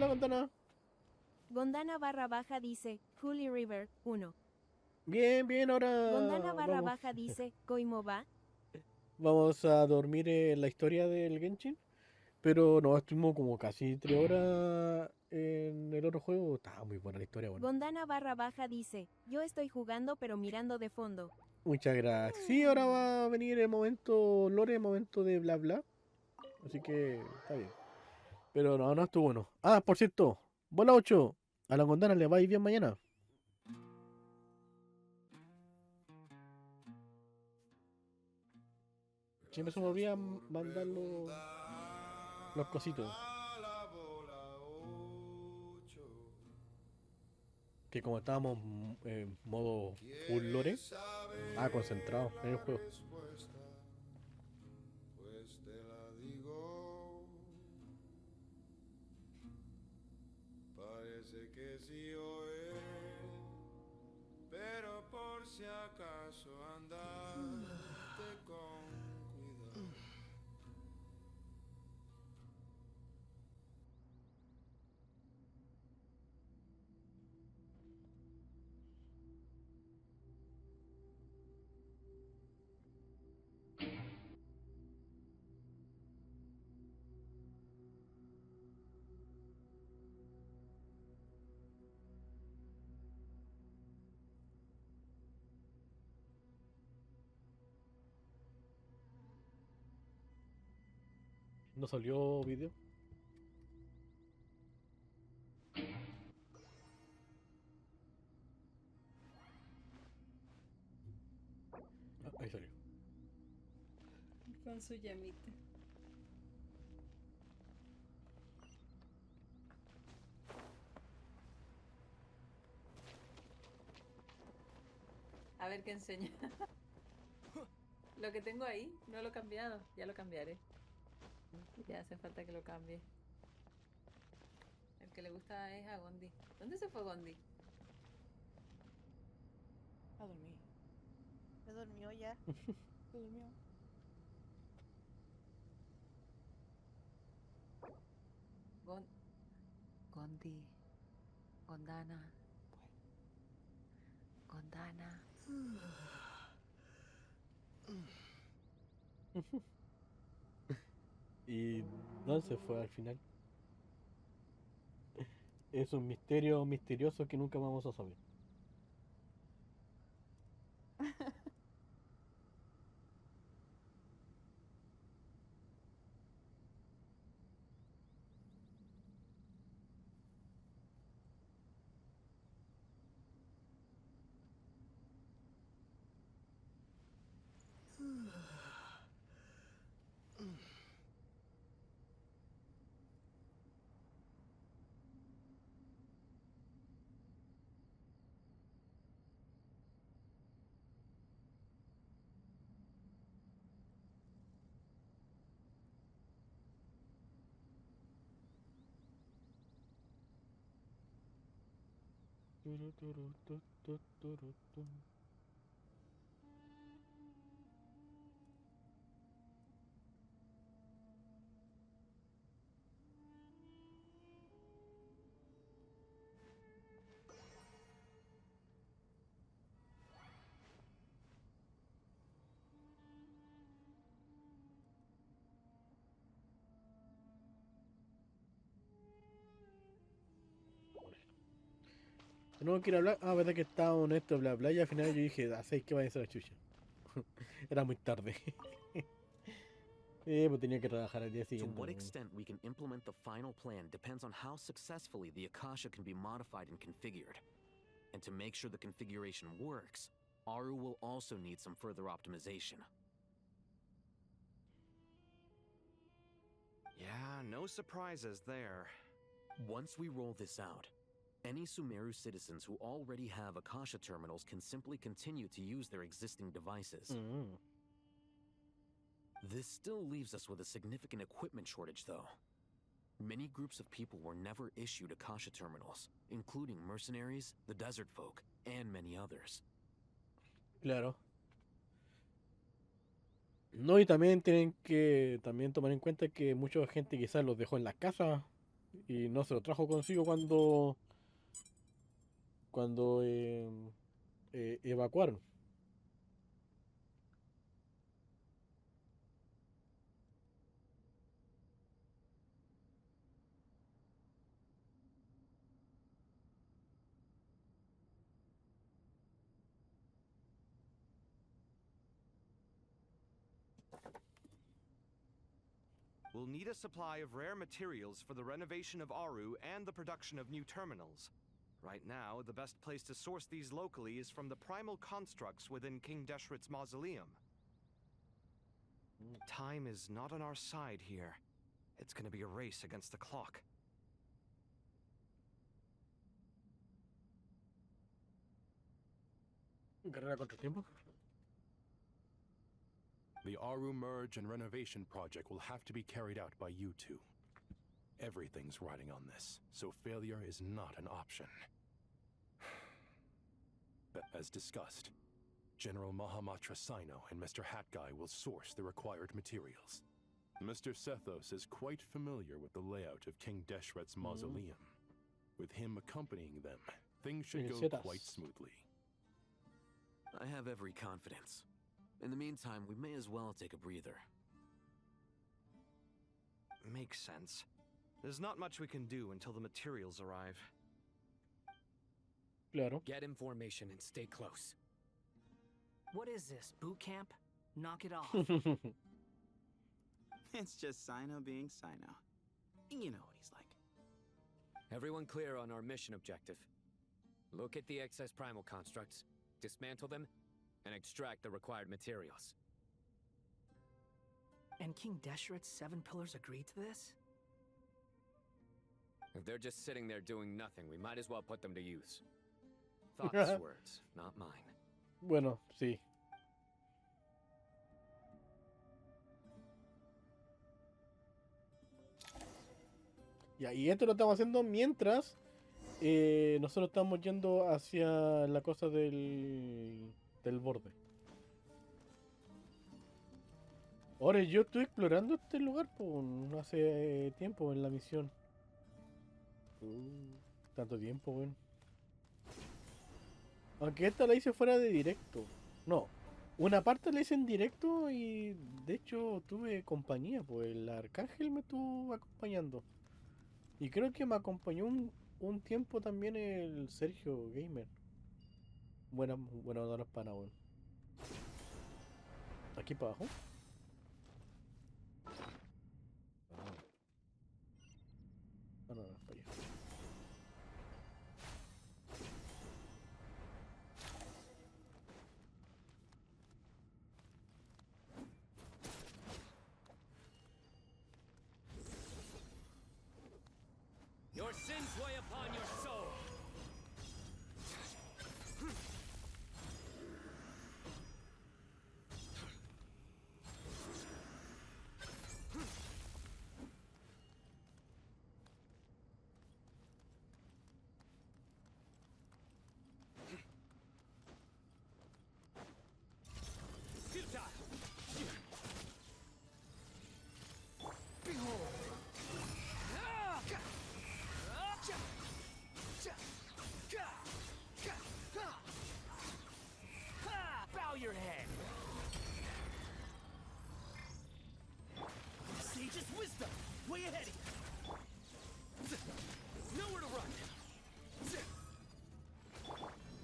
Hola, Montana. Gondana barra baja dice, Holy River, 1. Bien, bien, Gondana ahora barra vamos. baja dice, Koimo va. Vamos a dormir en la historia del Genshin. Pero no, estuvimos como casi 3 horas en el otro juego. Estaba muy buena la historia, bueno. Gondana barra baja dice, yo estoy jugando pero mirando de fondo. Muchas gracias. Sí, ahora va a venir el momento lore, el momento de bla bla. Así que está bien. Pero no, no estuvo bueno. Ah, por cierto, bola 8. A la Gondana le va a ir bien mañana. Siempre se me olvida mandar los cositos. Que como estábamos en modo full lore, concentrado en el juego. Pues te la digo. Parece que sí o pero por si acaso andarte con cuidado. No salió video. Ah, ahí salió. Con su llamita. A ver qué enseña. Lo que tengo ahí, no lo he cambiado. Ya lo cambiaré. Ya hace falta que lo cambie. El que le gusta es a Gondi. ¿Dónde se fue Gondi? A dormir. Se durmió ya. Se durmió. Gondi. Gondana. Gondana. ¿Y dónde se fue al final? Es un misterio misterioso que nunca vamos a saber. Turu, turu, tu, tu, turu, tu. No quiero hablar. Ah, verdad que estaba honesto, bla bla. Y al final yo dije, a 6 que vaya a ser la chucha. Era muy tarde. Pues tenía que trabajar al día To siguiente. what ¿No? extent we can implement the final plan depends on how successfully the Akasha can be modified and configured. And to make sure the configuration works, Haru will also need some further optimization. Yeah, no surprises there. Once we roll this out, any Sumeru citizens who already have Akasha terminals can simply continue to use their existing devices. This still leaves us with a significant equipment shortage, though. Many groups of people were never issued Akasha terminals, including mercenaries, the desert folk, and many others. Claro. No, y también tienen que también tomar en cuenta que mucha gente quizás los dejó en las casas Y no se lo trajo consigo cuando evacuaron. We'll need a supply of rare materials for the renovation of Aru and the production of new terminals. Right now, the best place to source these locally is from the primal constructs within King Deshret's mausoleum. Time is not on our side here. It's gonna be a race against the clock. Carrera contra el tiempo. The Aru merge and renovation project will have to be carried out by you two. Everything's riding on this, so failure is not an option. As discussed, General Mahamatra Sino and Mr. Hat Guy will source the required materials. Mr. Sethos is quite familiar with the layout of King Deshret's mausoleum. With him accompanying them, things should go quite smoothly. I have every confidence. In the meantime, we may as well take a breather. Makes sense. There's not much we can do until the materials arrive. Claro. Get information and stay close. What is this, boot camp? Knock it off. It's just Sino being Sino. You know what he's like. Everyone clear on our mission objective. Look at the excess primal constructs, dismantle them, and extract the required materials. And King Deshret's 7 pillars agreed to this? If they're just sitting there doing nothing, we might as well put them to use. Thought's words, not mine. Bueno, sí. Ya, y esto lo estamos haciendo mientras nosotros estamos yendo hacia la cosa del borde. Ahora, yo estoy explorando este lugar hace tiempo en la misión. Tanto tiempo, weón. Aunque esta la hice fuera de directo. No, una parte la hice en directo y de hecho tuve compañía, pues el Arcángel me estuvo acompañando. Y creo que me acompañó un tiempo también el Sergio Gamer. Buena horas para, weón. Aquí para abajo. No, para allá. Your sins weigh upon your soul. Bow your head. Sage's wisdom, way ahead of you. Nowhere to run.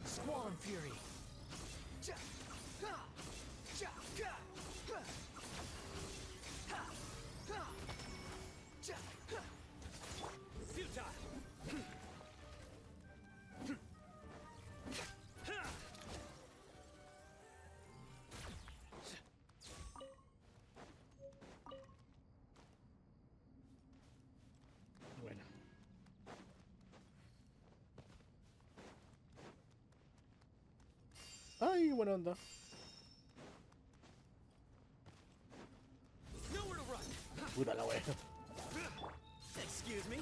Squall and fury. Bueno. Ay, buena onda. Nowhere to run. Puta la wea. Excuse me.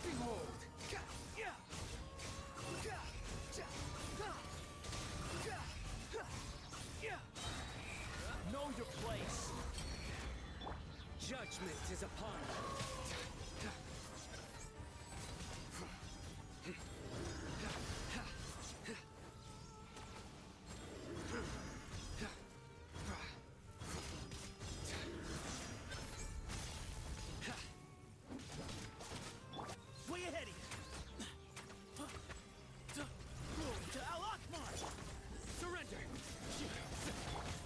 Behold. No Judgment is upon you. Way ahead of you. To Al-Akmar. Surrender!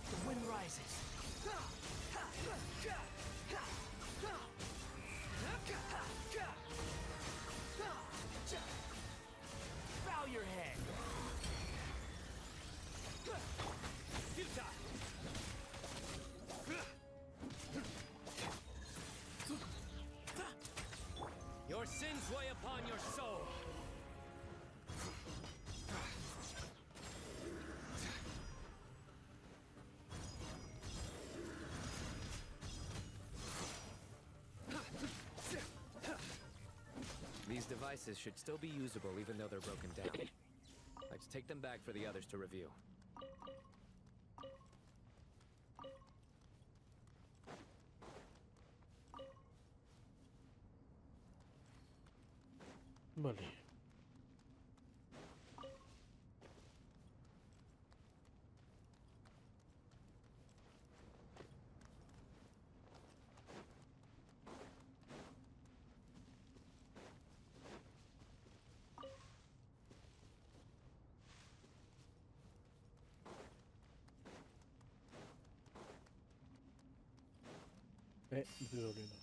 The wind rises. Bow your head. Futile! Your sins weigh upon your soul. These devices should still be usable even though they're broken down. Let's take them back for the others to review. Vale. Me estoy doliendo.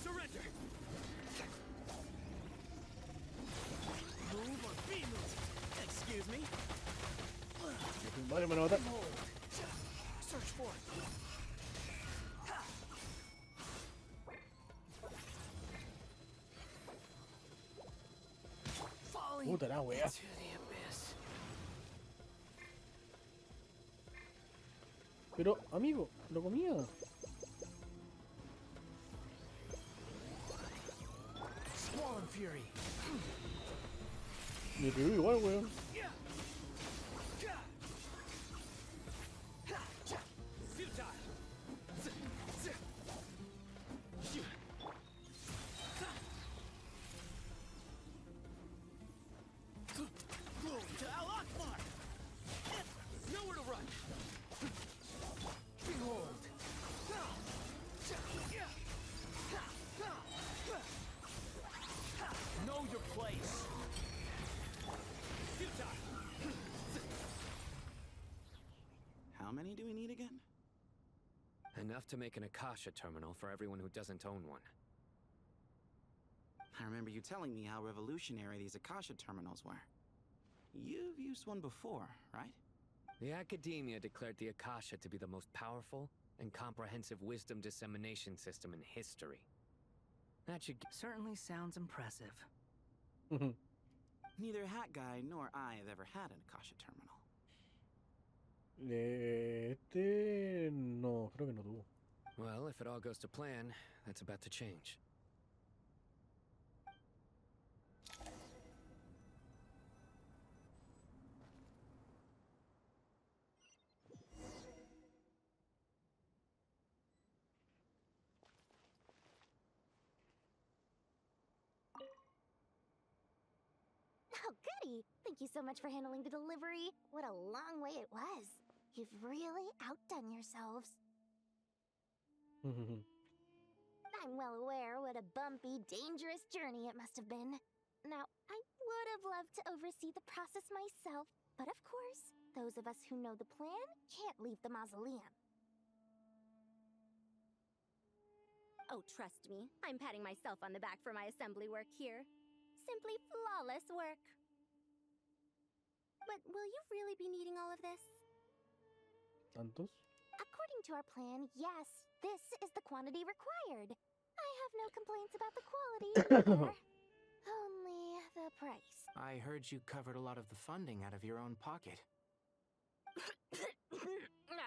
Surrender! Move or be moved. Excuse me. Vale, me lo mata. Hold. Search for it. Falling Puta la wea. into the abyss. Pero, amigo, lo comía. Squall and Fury. Me pegó igual, weón. To Al-Akmar. Nowhere to run! Behold. Know your place. How many do we need again? Enough to make an Akasha terminal for everyone who doesn't own one. I remember you telling me how revolutionary these Akasha terminals were. You've used one before, right? The Academia declared the Akasha to be the most powerful and comprehensive wisdom dissemination system in history. That should Certainly sounds impressive. Neither Hat Guy nor I have ever had an Akasha terminal. No, creo que no tuvo. Well, if it all goes to plan, that's about to change. Oh, goody! Thank you so much for handling the delivery. What a long way it was. You've really outdone yourselves. I'm well aware what a bumpy, dangerous journey it must have been. Now, I would have loved to oversee the process myself, but of course, those of us who know the plan can't leave the mausoleum. Oh, trust me, I'm patting myself on the back for my assembly work here. Simply flawless work. But will you really be needing all of this? ¿Tantos? According to our plan, yes, this is the quantity required. I have no complaints about the quality either. Only the price. I heard you covered a lot of the funding out of your own pocket.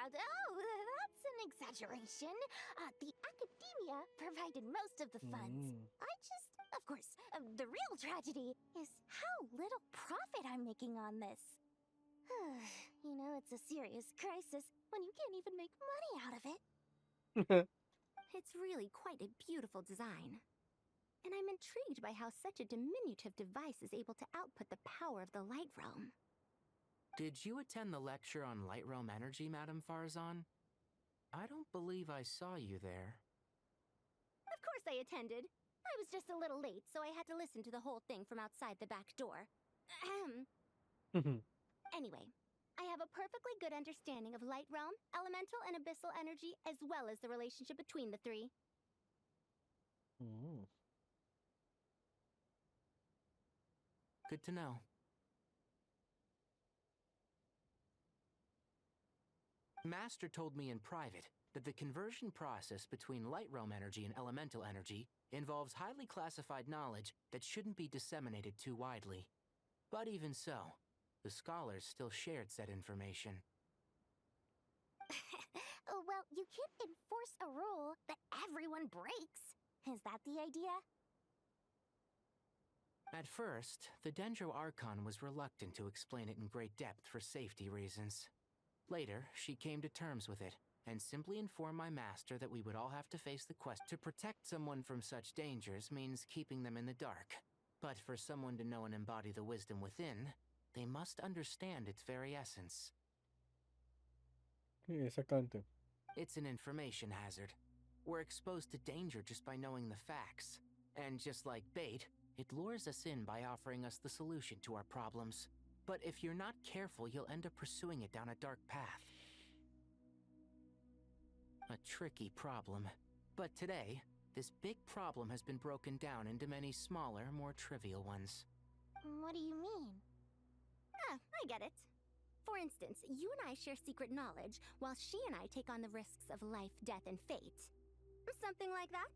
Oh, that's an exaggeration. The academia provided most of the funds. I just, of course, the real tragedy is how little profit I'm making on this. You know, it's a serious crisis when you can't even make money out of it. It's really quite a beautiful design. And I'm intrigued by how such a diminutive device is able to output the power of the Light Realm. Did you attend the lecture on Light Realm energy, Madame Farzan? I don't believe I saw you there. Of course I attended. I was just a little late, so I had to listen to the whole thing from outside the back door. Anyway, I have a perfectly good understanding of Light Realm, elemental and abyssal energy, as well as the relationship between the three. Good to know. Master told me in private that the conversion process between Light Realm energy and elemental energy involves highly classified knowledge that shouldn't be disseminated too widely. But even so, the scholars still shared said information. Well, you can't enforce a rule that everyone breaks. Is that the idea? At first, the Dendro Archon was reluctant to explain it in great depth for safety reasons. Later, she came to terms with it, and simply informed my master that we would all have to face the quest. To protect someone from such dangers means keeping them in the dark. But for someone to know and embody the wisdom within, they must understand its very essence. Exactamente. It's an information hazard. We're exposed to danger just by knowing the facts. And just like bait, it lures us in by offering us the solution to our problems. But if you're not careful, you'll end up pursuing it down a dark path. A tricky problem. But today, this big problem has been broken down into many smaller, more trivial ones. What do you mean? I get it. For instance, you and I share secret knowledge, while she and I take on the risks of life, death, and fate. Something like that?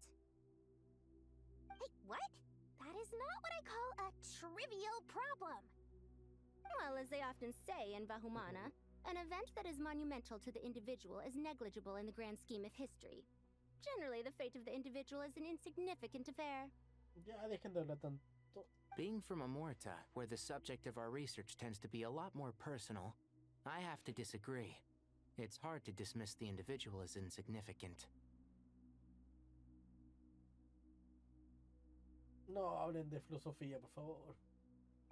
Hey, what? That is not what I call a trivial problem. Well, as they often say in Vahumana, an event that is monumental to the individual is negligible in the grand scheme of history. Generally, the fate of the individual is an insignificant affair. Ya dejen de hablar tanto. Being from Amorta, where the subject of our research tends to be a lot more personal, I have to disagree. It's hard to dismiss the individual as insignificant. No hablen de filosofía, por favor.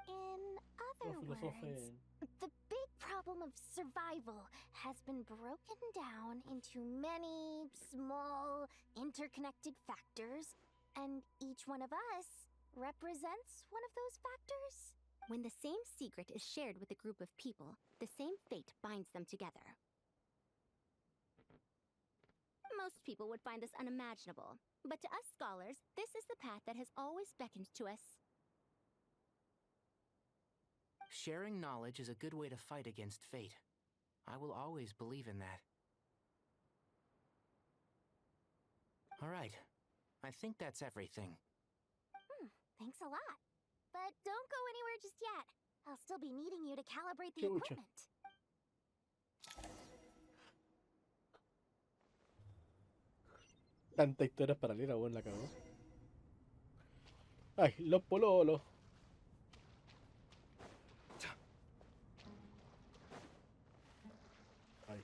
In other words, the big problem of survival has been broken down into many small, interconnected factors, and each one of us represents one of those factors. When the same secret is shared with a group of people, the same fate binds them together. Most people would find this unimaginable, but to us scholars, this is the path that has always beckoned to us. Sharing knowledge is a good way to fight against fate. I will always believe in that. All right. I think that's everything. Thanks a lot. But don't go anywhere just yet. I'll still be needing you to calibrate the equipment. Tanta historia paralela, weón, la cagó. Ay, los pololos. Ay.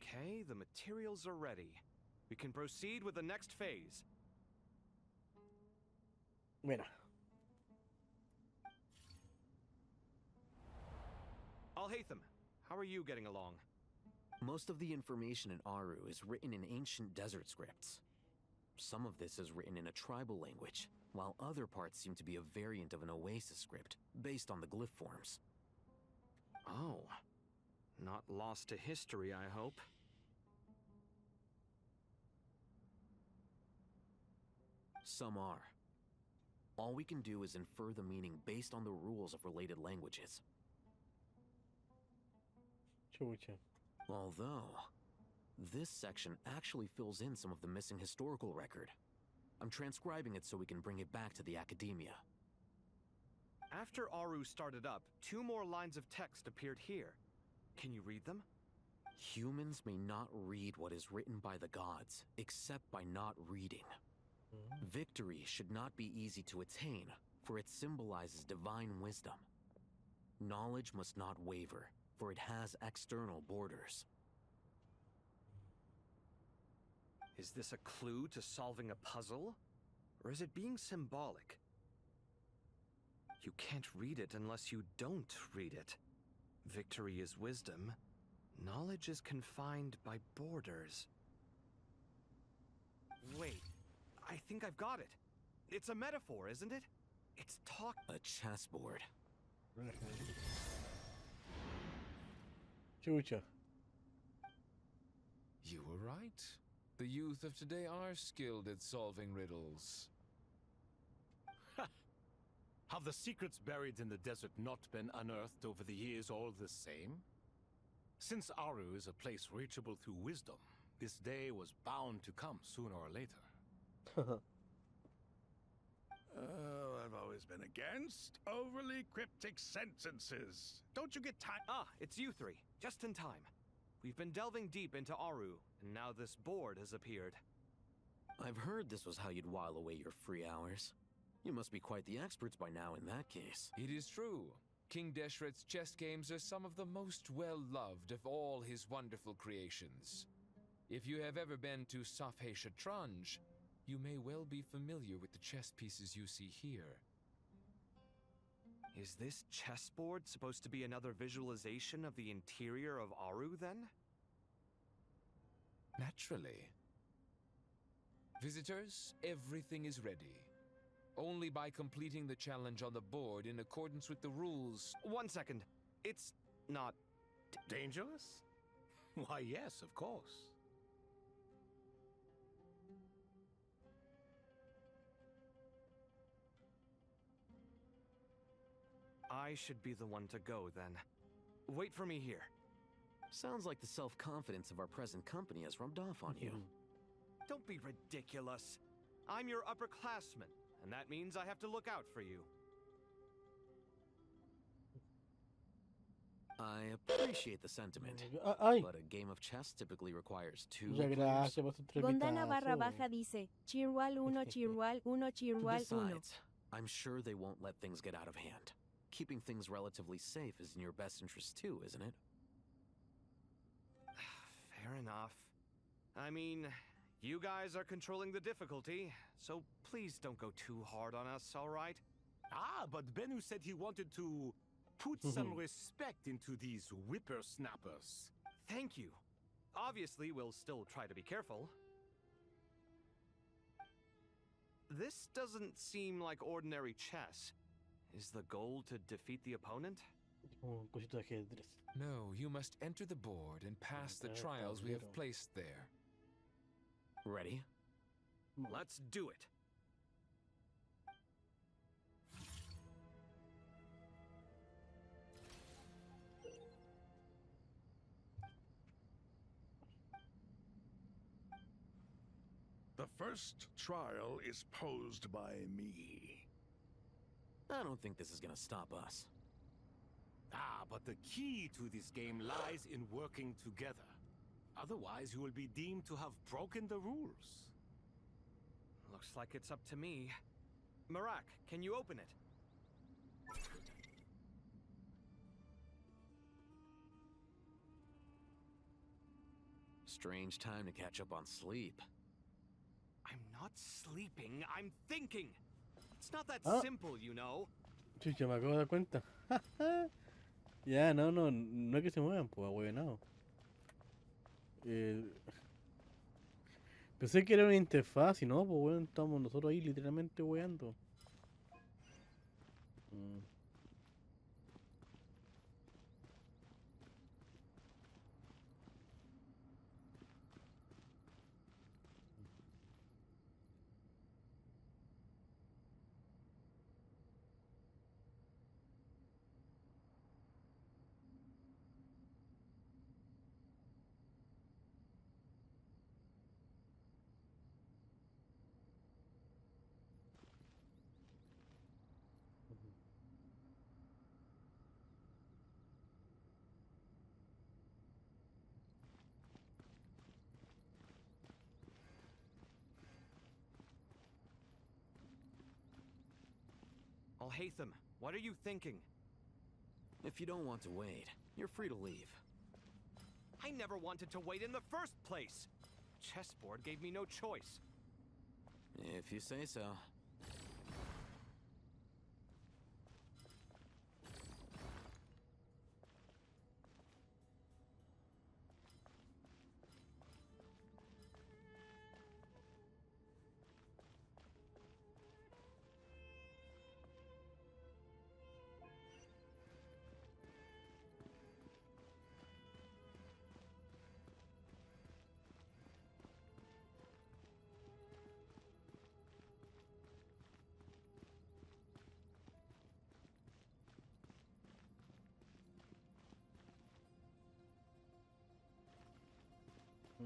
Okay, the materials are ready. We can proceed with the next phase. Mira. Al-Haytham, how are you getting along? Most of the information in Aru is written in ancient desert scripts. Some of this is written in a tribal language, while other parts seem to be a variant of an oasis script, based on the glyph forms. Oh. Not lost to history, I hope. Some are. All we can do is infer the meaning based on the rules of related languages. Chucha. Although, this section actually fills in some of the missing historical record. I'm transcribing it so we can bring it back to the academia. After Aru started up, 2 more lines of text appeared here. Can you read them? Humans may not read what is written by the gods, except by not reading. Victory should not be easy to attain, for it symbolizes divine wisdom. Knowledge must not waver, for it has external borders. Is this a clue to solving a puzzle? Or is it being symbolic? You can't read it unless you don't read it. Victory is wisdom. Knowledge is confined by borders. Wait, I think I've got it. It's a metaphor, isn't it? It's A chessboard. Chucha. You were right. The youth of today are skilled at solving riddles. Have the secrets buried in the desert not been unearthed over the years all the same? Since Aru is a place reachable through wisdom, this day was bound to come sooner or later. Oh, I've always been against overly cryptic sentences. Don't you get tired? Ah, it's you 3. Just in time. We've been delving deep into Aru, and now this board has appeared. I've heard this was how you'd while away your free hours. You must be quite the experts by now in that case. It is true. King Deshret's chess games are some of the most well-loved of all his wonderful creations. If you have ever been to Safhe Shatranj, you may well be familiar with the chess pieces you see here. Is this chessboard supposed to be another visualization of the interior of Aru, then? Naturally. Visitors, everything is ready. Only by completing the challenge on the board in accordance with the rules. 1 second. It's not... dangerous? Why, yes, of course. I should be the one to go, then. Wait for me here. Sounds like the self-confidence of our present company has rubbed off on you. Don't be ridiculous. I'm your upperclassman, and that means I have to look out for you. I appreciate the sentiment, Ay. but a game of chess typically requires 2 Muchas players. gracias por tu Gondana barra invitación. baja dice, Chirwal 1, Chirwal 1, Chirwal 1. Besides, I'm sure they won't let things get out of hand. Keeping things relatively safe is in your best interest too, isn't it? Fair enough. I mean, you guys are controlling the difficulty, so please don't go too hard on us, all right? Ah, but Bennu said he wanted to put some respect into these whippersnappers. Thank you. Obviously, we'll still try to be careful. This doesn't seem like ordinary chess. Is the goal to defeat the opponent? Un cosito de ajedrez. No, you must enter the board and pass the trials we have placed there. Ready? Let's do it. The first trial is posed by me. I don't think this is gonna stop us. Ah, but the key to this game lies in working together. Otherwise, you will be deemed to have broken the rules. Looks like it's up to me. Marak, can you open it? Strange time to catch up on sleep. I'm not sleeping, I'm thinking! It's not that Ah. simple, you know. Chucha, me acabo de dar cuenta. Ya, no es que se muevan, pues, ahueonado. Eh, Pensé que era una interfaz y no, pues weón, estamos nosotros ahí literalmente weando. Mm. Alhaitham, what are you thinking? If you don't want to wait, you're free to leave. I never wanted to wait in the first place! Chessboard gave me no choice. If you say so.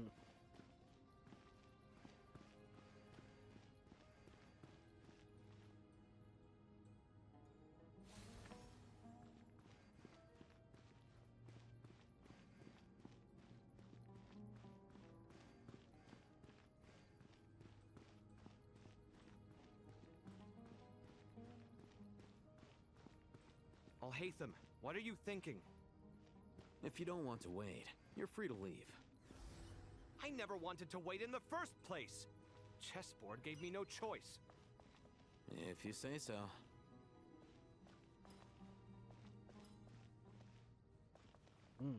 Mm. Alhaitham, what are you thinking? If you don't want to wait, you're free to leave. I never wanted to wait in the first place! Chessboard gave me no choice. If you say so. Mm.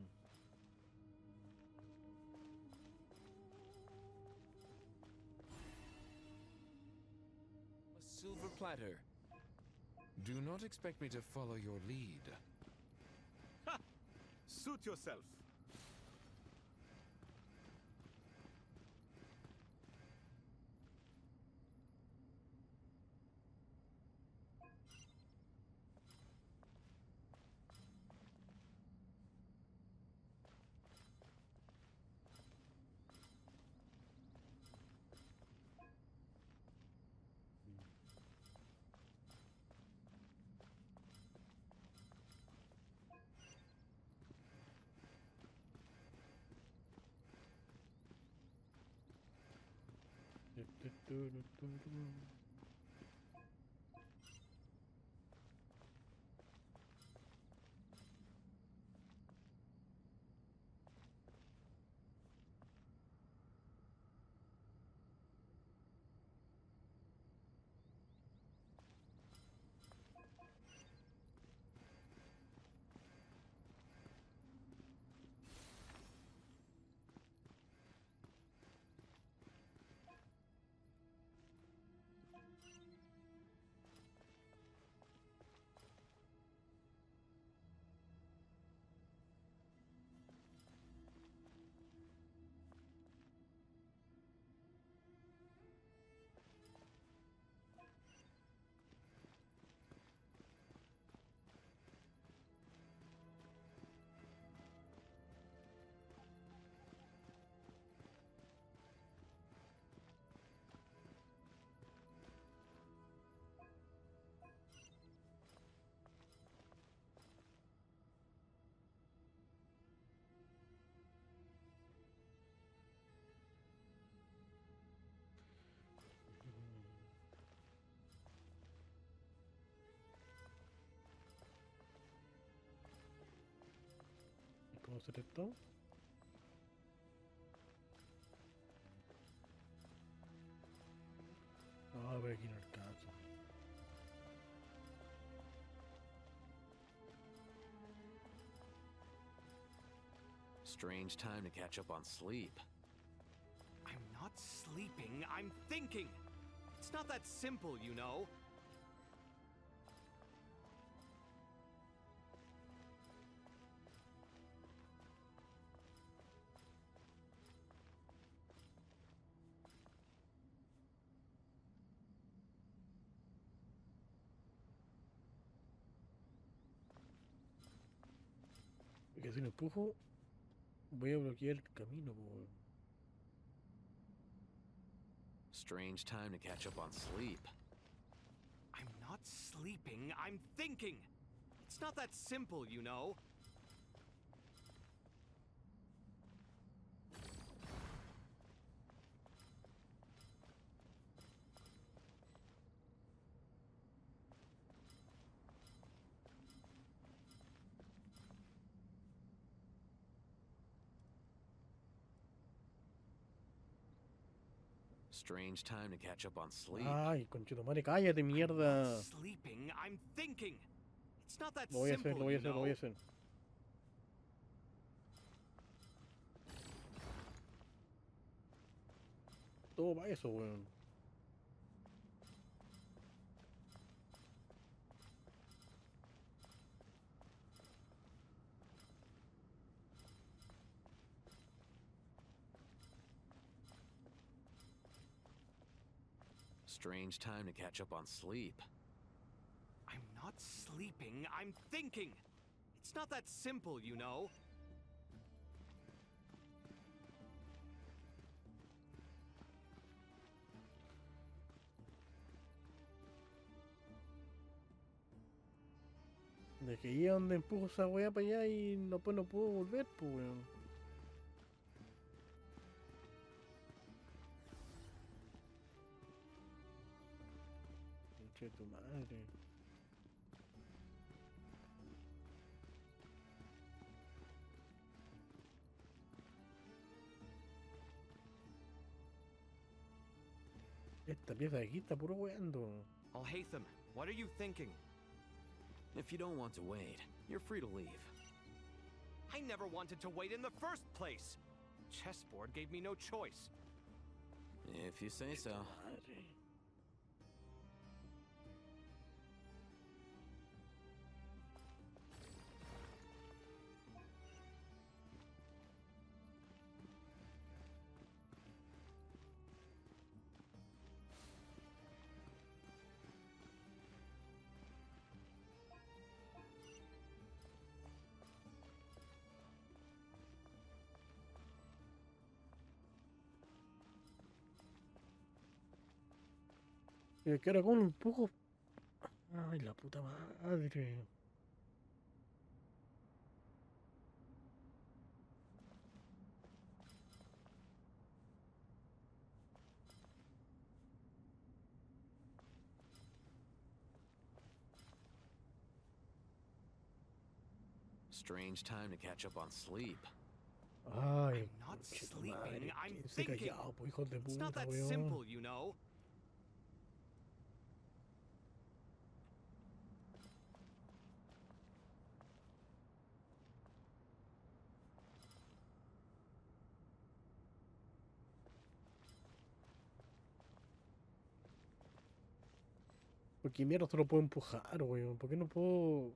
A silver platter. Do not expect me to follow your lead. Ha! Suit yourself. ¿Cómo hacer esto? Ah, pero aquí no alcanzo. Strange time to catch up on sleep. I'm not sleeping, I'm thinking! It's not that simple, you know. Porque si lo empujo, voy a bloquear el camino, po, weón. Strange time to catch up on sleep. I'm not sleeping, I'm thinking! It's not that simple, you know. Strange time to catch up on sleep. Ay, conchetumare, cállate, mierda. Sleeping, I'm thinking! It's not that Lo voy a hacer, simple, lo voy a you hacer, lo know. voy a hacer. Todo para eso, weón. Strange time to catch up on sleep. I'm not sleeping, I'm thinking! It's not that simple, you know. De que ahí es donde empujo esa weá para allá y no, pues no puedo volver, pues weón. Conche tu madre. Esta pieza de aquí está puro weando. Alhaitham, what are you thinking? If you don't want to wait, you're free to leave. I never wanted to wait in the first place! Chessboard gave me no choice. If you say so. Que ahora con un empujo. Ay, la puta madre. Strange time to catch up on sleep. Ay, Not conche tu sleeping, madre. I'm Quédense thinking! callados, pues, hijos de It's not puta, that weón. simple, you know. ¿Por qué mierda solo puedo empujar, weón? ¿Por qué no puedo...?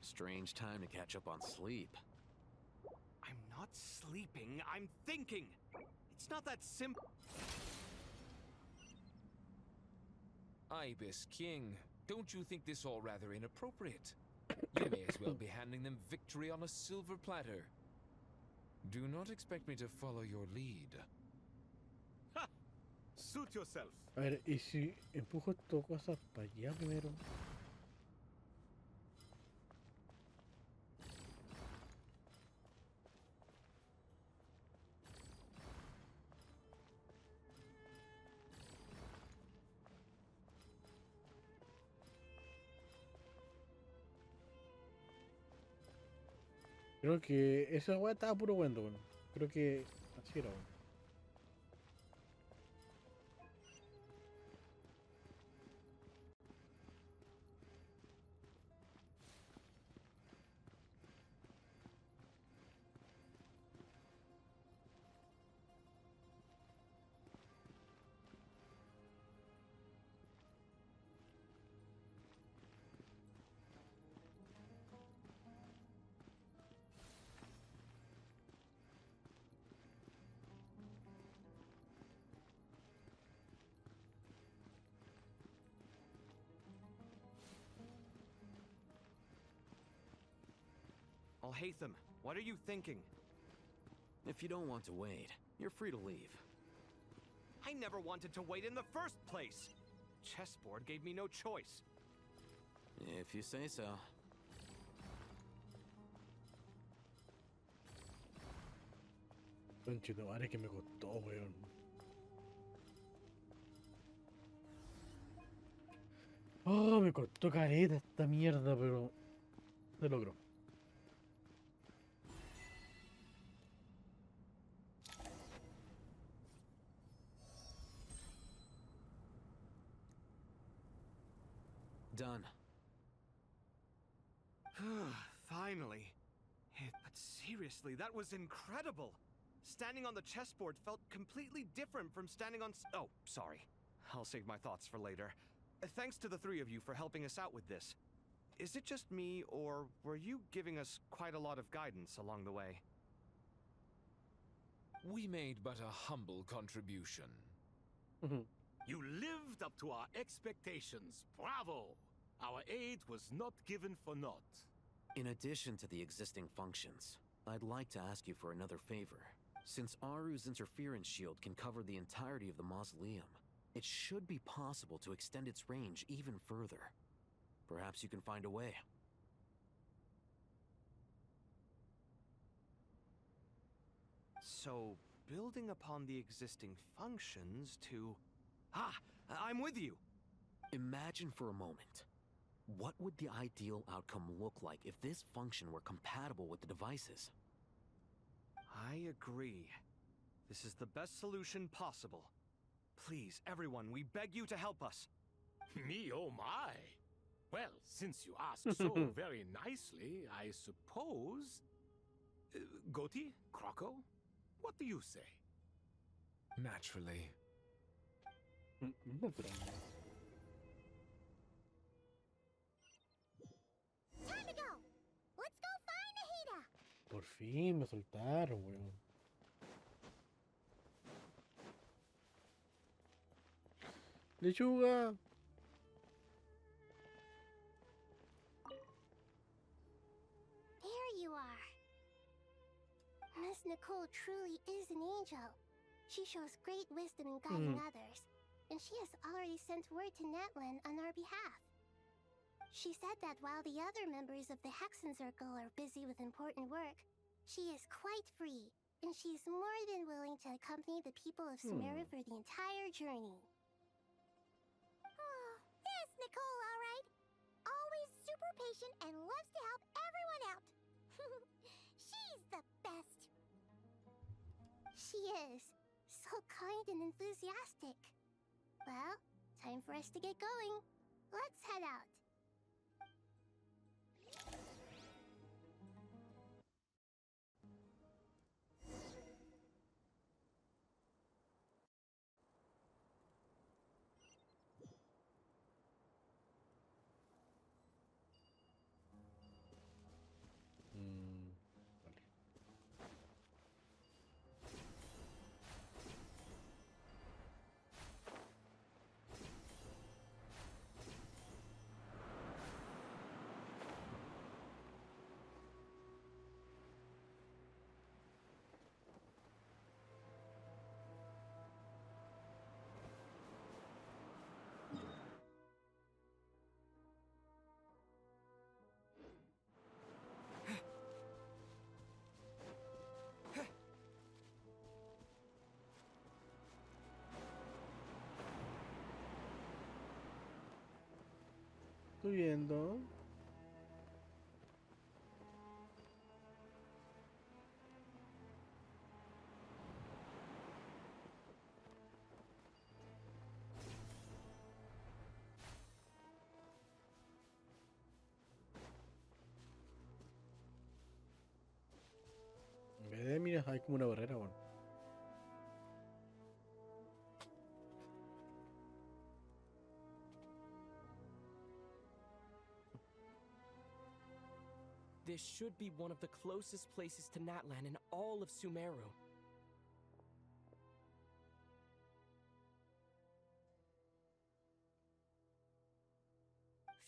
Strange time to catch up on sleep. I'm not sleeping, I'm thinking! It's not that simple. Ibis King, don't you think this all rather inappropriate? You may as well be handing them victory on a silver platter. Do not expect me to follow your lead. Ha! Suit yourself. A ver, ¿y si empujo estas cosas para allá primero? Creo que esa weá estaba puro bueno, weón. Creo que así era, weón. Alhaitham, what are you thinking? If you don't want to wait, you're free to leave. I never wanted to wait in the first place! Chessboard gave me no choice. If you say so. Conchito, madre que me costó, weón. Oh, me costó careta esta mierda, pero se logró. Done. Finally. But seriously, that was incredible. Standing on the chessboard felt completely different from standing on oh, sorry. I'll save my thoughts for later. Thanks to the three of you for helping us out with this. Is it just me, or were you giving us quite a lot of guidance along the way? We made but a humble contribution. You lived up to our expectations. Bravo! Our aid was not given for naught. In addition to the existing functions, I'd like to ask you for another favor. Since Aru's interference shield can cover the entirety of the mausoleum, it should be possible to extend its range even further. Perhaps you can find a way. So, building upon the existing functions to... Ah! I'm with you! Imagine for a moment. What would the ideal outcome look like if this function were compatible with the devices? I agree. This is the best solution possible. Please, everyone, we beg you to help us. Me, oh my! Well, since you ask so very nicely, I suppose... Goti? Kroko? What do you say? Naturally. Time to go! Let's go find Nahida! Por fin me soltaron, weón. Lechuga. There you are. Miss Nicole truly is an angel. She shows great wisdom in guiding others, and she has already sent word to Natlan on our behalf. She said that while the other members of the Hexen Circle are busy with important work, she is quite free, and she's more than willing to accompany the people of Sumeru for the entire journey. Oh, there's Nicole, all right. Always super patient and loves to help everyone out. She's the best. She is. So kind and enthusiastic. Well, time for us to get going. Let's head out. Estoy viendo. En vez de, mira, hay como una barrera, bueno. This should be one of the closest places to Natlan in all of Sumeru.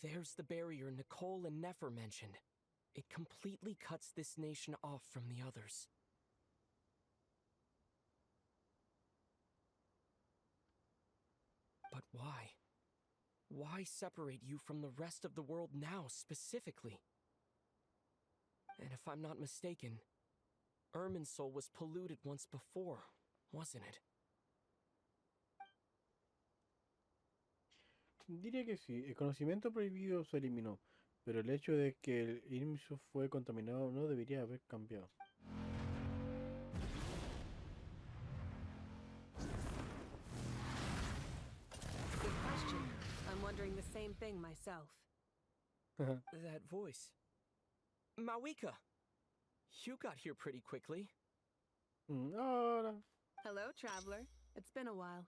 There's the barrier Nicole and Nefer mentioned. It completely cuts this nation off from the others. But why? Why separate you from the rest of the world now, specifically? And if I'm not mistaken, Irminsul was polluted once before, wasn't it? Diría que sí, el conocimiento prohibido se eliminó, pero el hecho de que el Irminsul fue contaminado no debería haber cambiado. Good question. I'm wondering the same thing myself. That voice. Mawika! You got here pretty quickly. Hola. Hello, traveler. It's been a while.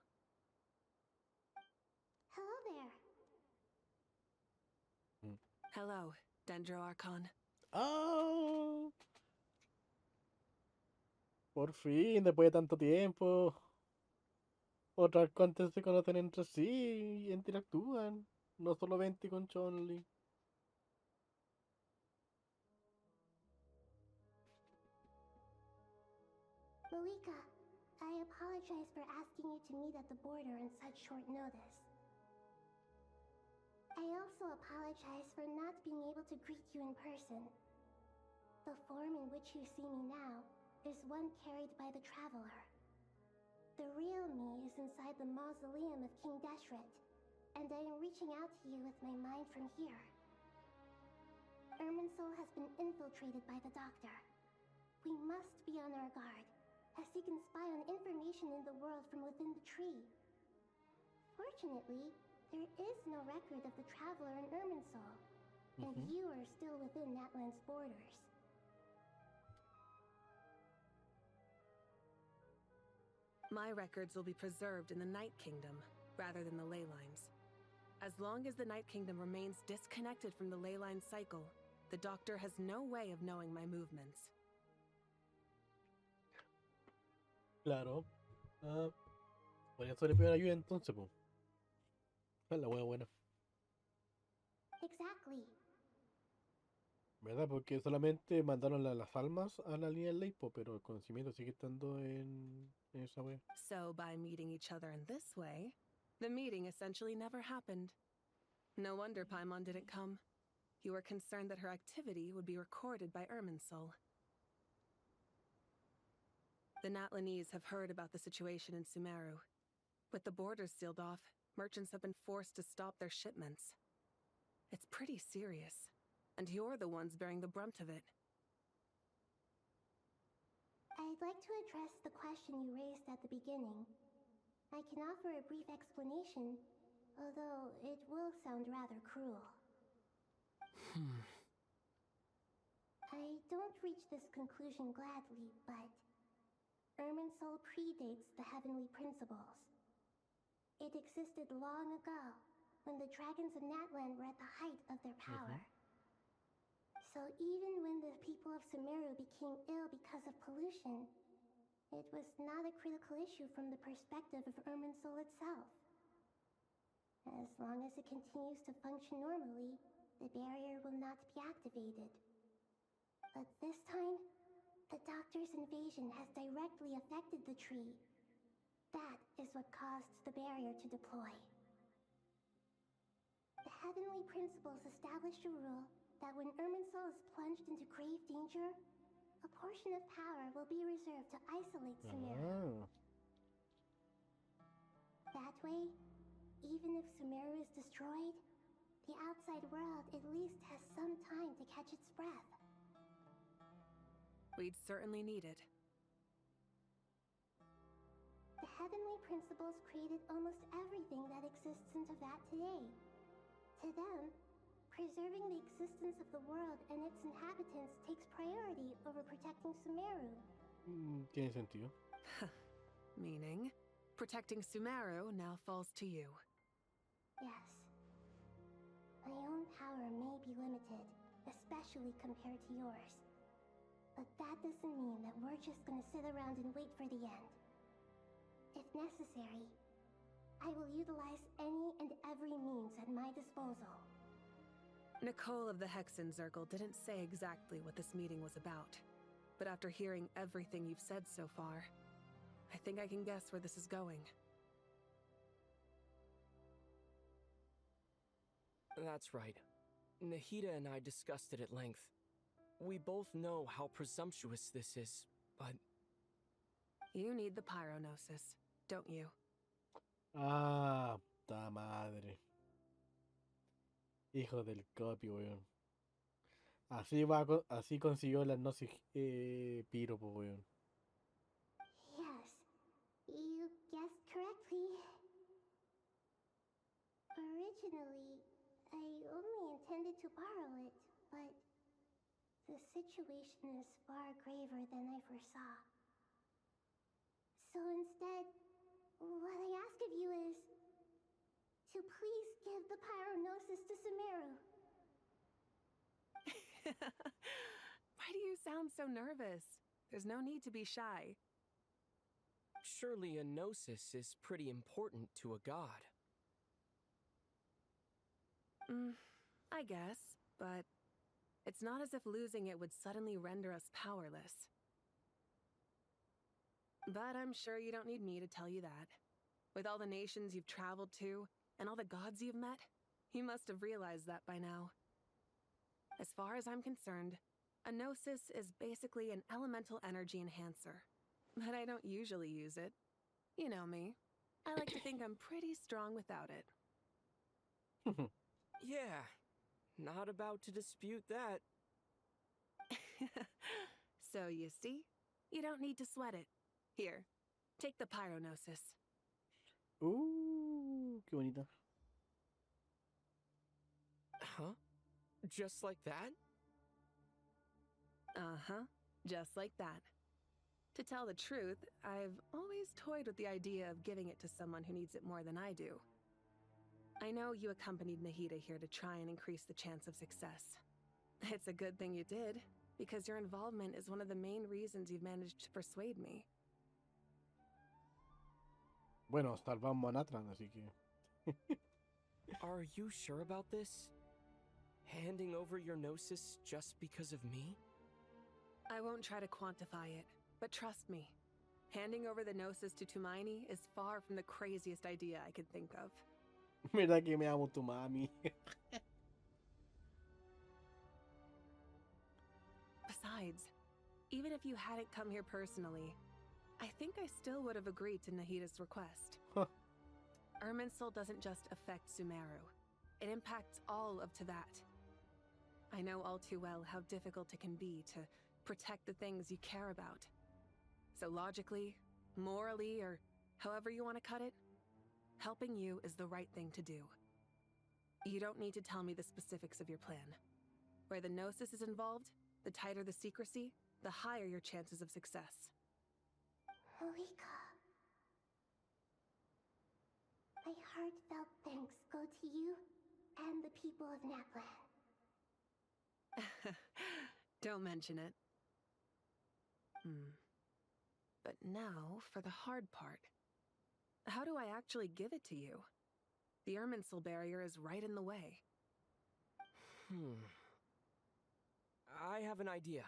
Hello there. Hello, Dendro Archon. ¡Oh! Por fin, después de tanto tiempo. Otros arcontes se conocen entre sí y interactúan. No solo Venti con Chonli. Malika, I apologize for asking you to meet at the border on such short notice. I also apologize for not being able to greet you in person. The form in which you see me now is one carried by the Traveler. The real me is inside the mausoleum of King Deshret, and I am reaching out to you with my mind from here. Irminsul has been infiltrated by the Doctor. We must be on our guard, as he can spy on information in the world from within the tree. Fortunately, there is no record of the Traveler in Irminsul, and you are still within Natlan's borders. My records will be preserved in the Night Kingdom, rather than the ley lines. As long as the Night Kingdom remains disconnected from the ley line cycle, the Doctor has no way of knowing my movements. Claro. Ah, por eso le pido ayuda entonces, pues. Es la wea buena. Exactly. ¿Verdad? Porque solamente mandaron las almas a la línea del Leipo, pero el conocimiento sigue estando en esa wea. So, by meeting each other in this way, the meeting essentially never happened. No wonder Paimon didn't come. You were concerned that her activity would be recorded by Irminsul. The Natlanese have heard about the situation in Sumeru. With the borders sealed off, merchants have been forced to stop their shipments. It's pretty serious, and you're the ones bearing the brunt of it. I'd like to address the question you raised at the beginning. I can offer a brief explanation, although it will sound rather cruel. I don't reach this conclusion gladly, but Irminsul predates the heavenly principles. It existed long ago, when the dragons of Natlan were at the height of their power. So even when the people of Sumeru became ill because of pollution, it was not a critical issue from the perspective of Irminsul itself. As long as it continues to function normally, the barrier will not be activated. But this time, the Doctor's invasion has directly affected the tree. That is what caused the barrier to deploy. The heavenly principles established a rule that when Irminsul is plunged into grave danger, a portion of power will be reserved to isolate Sumeru. That way, even if Sumeru is destroyed, the outside world at least has some time to catch its breath. We'd certainly need it. The heavenly principles created almost everything that exists in Teyvat today. To them, preserving the existence of the world and its inhabitants takes priority over protecting Sumeru. Tiene sentido. Meaning, protecting Sumeru now falls to you. Yes. My own power may be limited, especially compared to yours. But that doesn't mean that we're just gonna sit around and wait for the end. If necessary, I will utilize any and every means at my disposal. Nicole of the Hexen Circle didn't say exactly what this meeting was about, but after hearing everything you've said so far, I think I can guess where this is going. That's right. Nahida and I discussed it at length. We both know how presumptuous this is, but... You need the pyronosis, don't you? Ah, puta madre. Hijo del copy, weón. Así consiguió la gnosis piro, po, weón. Yes, you guessed correctly. Originally, I only intended to borrow it, but the situation is far graver than I foresaw. So instead, what I ask of you is to please give the pyronosis to Sumeru. Why do you sound so nervous? There's no need to be shy. Surely a gnosis is pretty important to a god. I guess, but it's not as if losing it would suddenly render us powerless. But I'm sure you don't need me to tell you that. With all the nations you've traveled to, and all the gods you've met, you must have realized that by now. As far as I'm concerned, a gnosis is basically an elemental energy enhancer. But I don't usually use it. You know me. I like to think I'm pretty strong without it. Yeah, not about to dispute that. So you see, you don't need to sweat it. Here, take the pyronosis. Qué bonita. Huh? Just like that? Uh-huh, just like that. To tell the truth, I've always toyed with the idea of giving it to someone who needs it more than I do. I know you accompanied Nahida here to try and increase the chance of success. It's a good thing you did, because your involvement is one of the main reasons you've managed to persuade me. Bueno, salvamos a Natran, así que... Are you sure about this? Handing over your gnosis just because of me? I won't try to quantify it, but trust me, handing over the gnosis to Tumaini is far from the craziest idea I could think of. Mira que me amo tu mami. Besides, even if you hadn't come here personally, I think I still would have agreed to Nahida's request. Irminsul doesn't just affect Sumeru. It impacts all of Teyvat. I know all too well how difficult it can be to protect the things you care about. So logically, morally, or however you want to cut it, helping you is the right thing to do. You don't need to tell me the specifics of your plan. Where the gnosis is involved, the tighter the secrecy, the higher your chances of success. Malika. My heartfelt thanks go to you and the people of Naplan. Don't mention it. But now for the hard part. How do I actually give it to you? The Irminsul barrier is right in the way. I have an idea.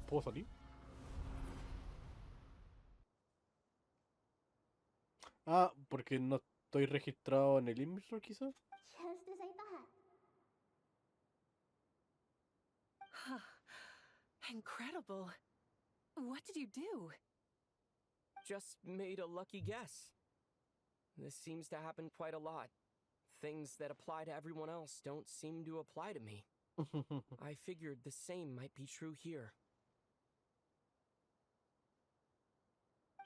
¿Puedo salir? Ah, porque no estoy registrado en el inversor, quizás. Just as I thought. Incredible. What did you do? Just made a lucky guess. This seems to happen quite a lot. Things that apply to everyone else don't seem to apply to me. I figured the same might be true here.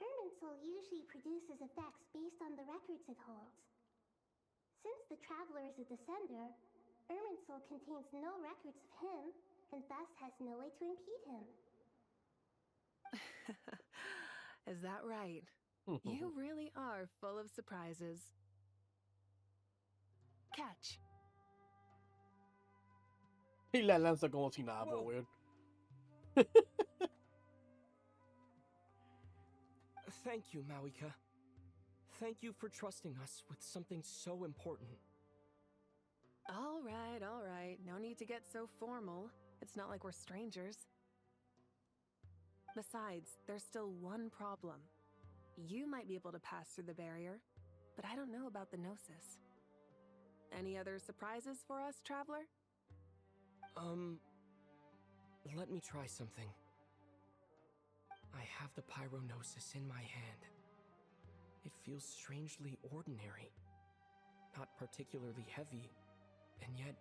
Irminsul usually produces effects based on the records it holds. Since the Traveler is a Descender, Irminsul contains no records of him, and thus has no way to impede him. Is that right? You really are full of surprises. Catch. Y la lanza como si nada, po, weón. Thank you, Mawika. Thank you for trusting us with something so important. All right. No need to get so formal. It's not like we're strangers. Besides, there's still one problem. You might be able to pass through the barrier, but I don't know about the Gnosis. Any other surprises for us, Traveler? Let me try something. I have the Pyronosis in my hand. It feels strangely ordinary. Not particularly heavy, and yet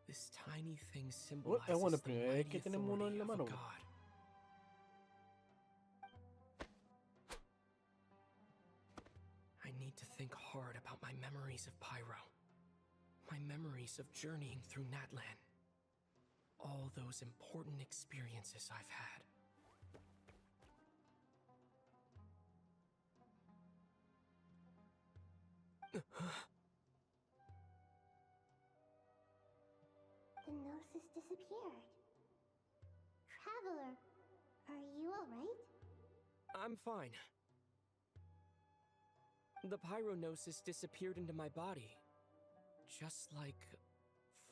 this tiny thing symbolizes Es bueno, the primera vez mighty que tenemos uno en authority la of a mano. god. I need to think hard about my memories of Pyro. My memories of journeying through Natlan. All those important experiences I've had. The Gnosis disappeared. Traveler, are you alright? I'm fine. The Pyronosis disappeared into my body. Just like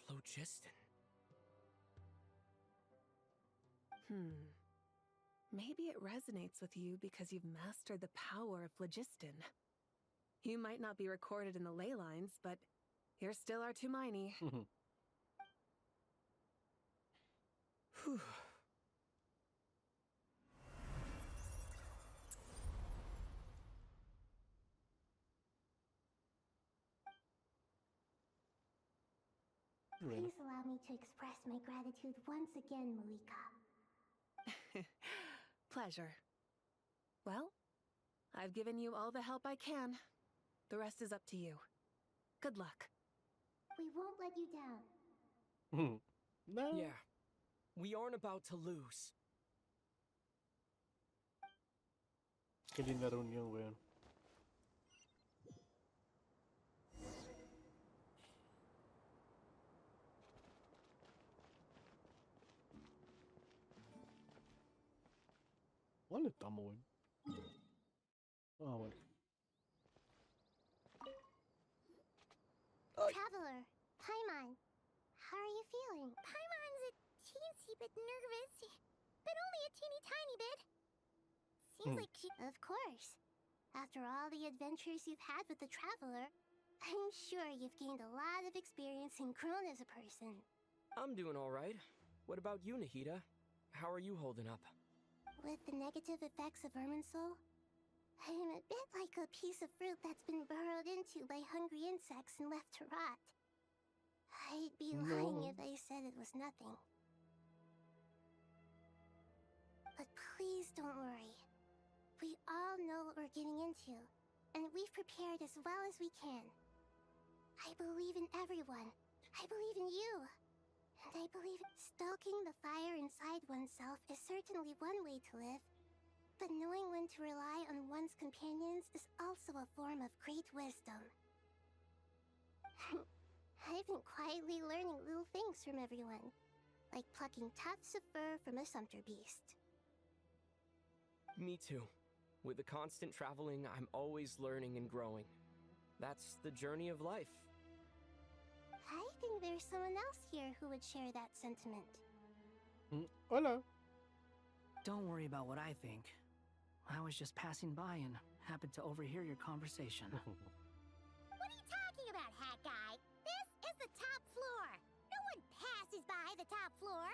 phlogiston. Maybe it resonates with you because you've mastered the power of phlogiston. You might not be recorded in the ley lines, but you're still our Tumaini. Whew. Please allow me to express my gratitude once again, Malika. Pleasure. Well, I've given you all the help I can. The rest is up to you. Good luck. We won't let you down. No. Yeah. We aren't about to lose. Qué linda reunión, weón. ¿Dónde estamos, weón? Ah, bueno. Traveler, Paimon, how are you feeling? Paimon's a teensy bit nervous, but only a teeny tiny bit. Seems like she... Of course. After all the adventures you've had with the Traveler, I'm sure you've gained a lot of experience and grown as a person. I'm doing all right. What about you, Nahida? How are you holding up? With the negative effects of Irminsul, I'm a bit like a piece of fruit that's been burrowed into by hungry insects and left to rot. I'd be lying if I said it was nothing. But please don't worry. We all know what we're getting into, and we've prepared as well as we can. I believe in everyone. I believe in you. And I believe stoking the fire inside oneself is certainly one way to live. But knowing when to rely on one's companions is also a form of great wisdom. I've been quietly learning little things from everyone, like plucking tufts of fur from a sumpter beast. Me too. With the constant traveling, I'm always learning and growing. That's the journey of life. I think there's someone else here who would share that sentiment. Hola. Don't worry about what I think. I was just passing by and happened to overhear your conversation. What are you talking about, Hat Guy? This is the top floor. No one passes by the top floor.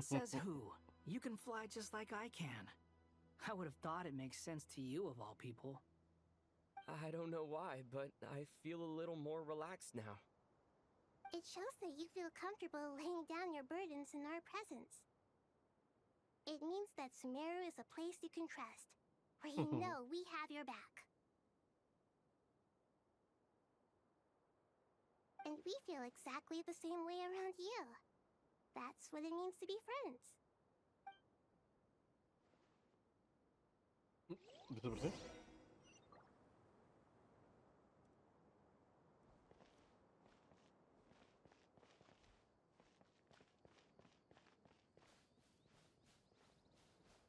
Says who? You can fly just like I can. I would have thought it makes sense to you of all people. I don't know why, but I feel a little more relaxed now. It shows that you feel comfortable laying down your burdens in our presence. It means that Sumeru is a place you can trust, where you know we have your back. And we feel exactly the same way around you. That's what it means to be friends. ¿Desapareció?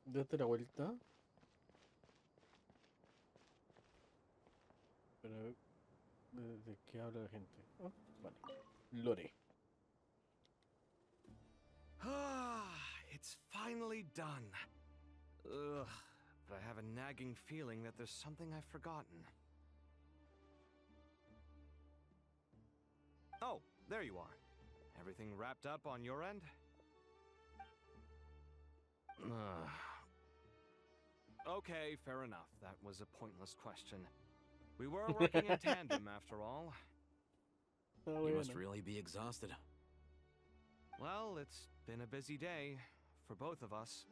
Date la vuelta. Pero, ¿de qué habla la gente? Oh, vale. Lore. Ah, it's finally done. Ugh, but I have a nagging feeling that there's something I've forgotten. Oh, there you are. Everything wrapped up on your end? Okay, fair enough. That was a pointless question. We were working in tandem, after all. You must really be exhausted. Well, it's been a busy day for both of us.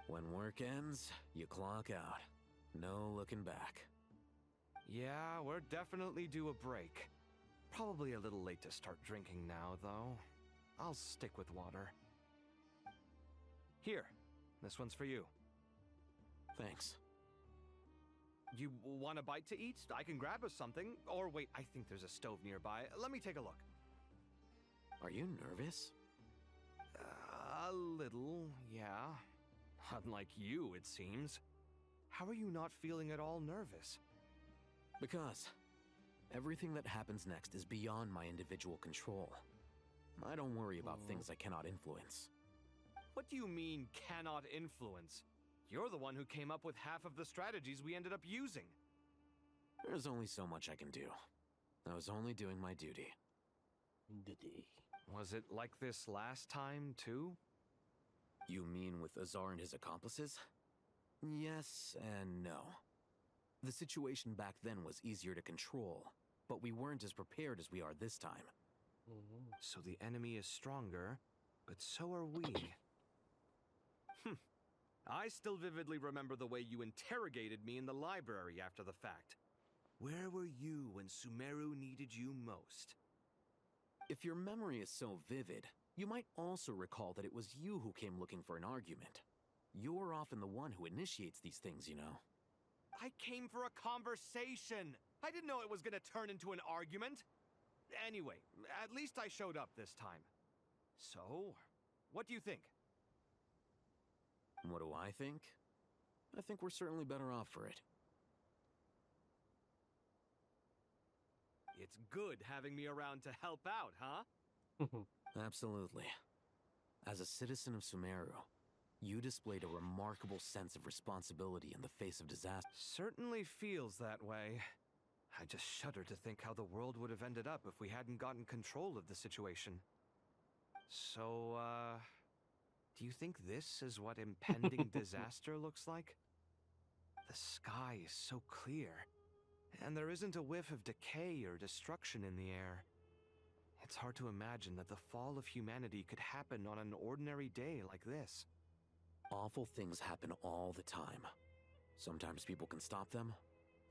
When work ends, you clock out. No looking back. Yeah, we're definitely due a break. Probably a little late to start drinking now, though. I'll stick with water. Here, this one's for you. Thanks. You want a bite to eat? I can grab us something. Or wait, I think there's a stove nearby. Let me take a look. Are you nervous? A little, yeah. Unlike you, it seems. How are you not feeling at all nervous? Because everything that happens next is beyond my individual control. I don't worry about things I cannot influence. What do you mean, cannot influence? You're the one who came up with half of the strategies we ended up using. There's only so much I can do. I was only doing my duty. Was it like this last time, too? You mean with Azar and his accomplices? Yes and no. The situation back then was easier to control, but we weren't as prepared as we are this time. So the enemy is stronger, but so are we. I still vividly remember the way you interrogated me in the library after the fact. Where were you when Sumeru needed you most? If your memory is so vivid, you might also recall that it was you who came looking for an argument. You're often the one who initiates these things, you know. I came for a conversation! I didn't know it was gonna turn into an argument! Anyway, at least I showed up this time. So, what do you think? What do I think? I think we're certainly better off for it. It's good having me around to help out, huh? Absolutely. As a citizen of Sumeru, you displayed a remarkable sense of responsibility in the face of disaster. Certainly feels that way. I just shudder to think how the world would have ended up if we hadn't gotten control of the situation. So, do you think this is what impending disaster looks like? The sky is so clear, and there isn't a whiff of decay or destruction in the air. It's hard to imagine that the fall of humanity could happen on an ordinary day like this. Awful things happen all the time. Sometimes people can stop them,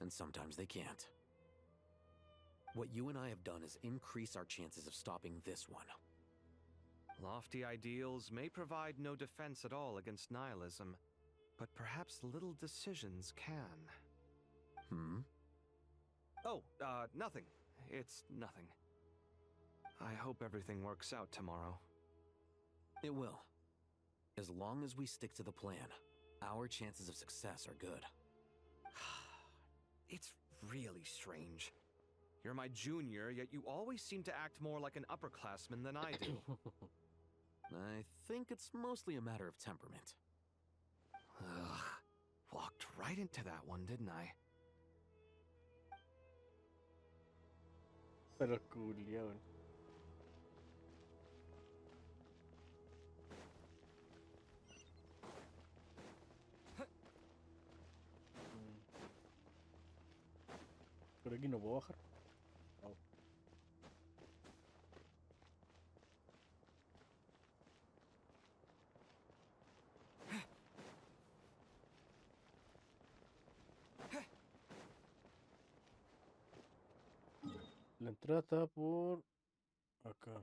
and sometimes they can't. What you and I have done is increase our chances of stopping this one. Lofty ideals may provide no defense at all against nihilism, but perhaps little decisions can. Oh, nothing. It's nothing. I hope everything works out tomorrow. It will. As long as we stick to the plan, our chances of success are good. It's really strange. You're my junior, yet you always seem to act more like an upperclassman than I do. I think it's mostly a matter of temperament. Ugh. Walked right into that one, didn't I? Pero culiao. Por aquí no puedo bajar. Oh. La entrada está por acá.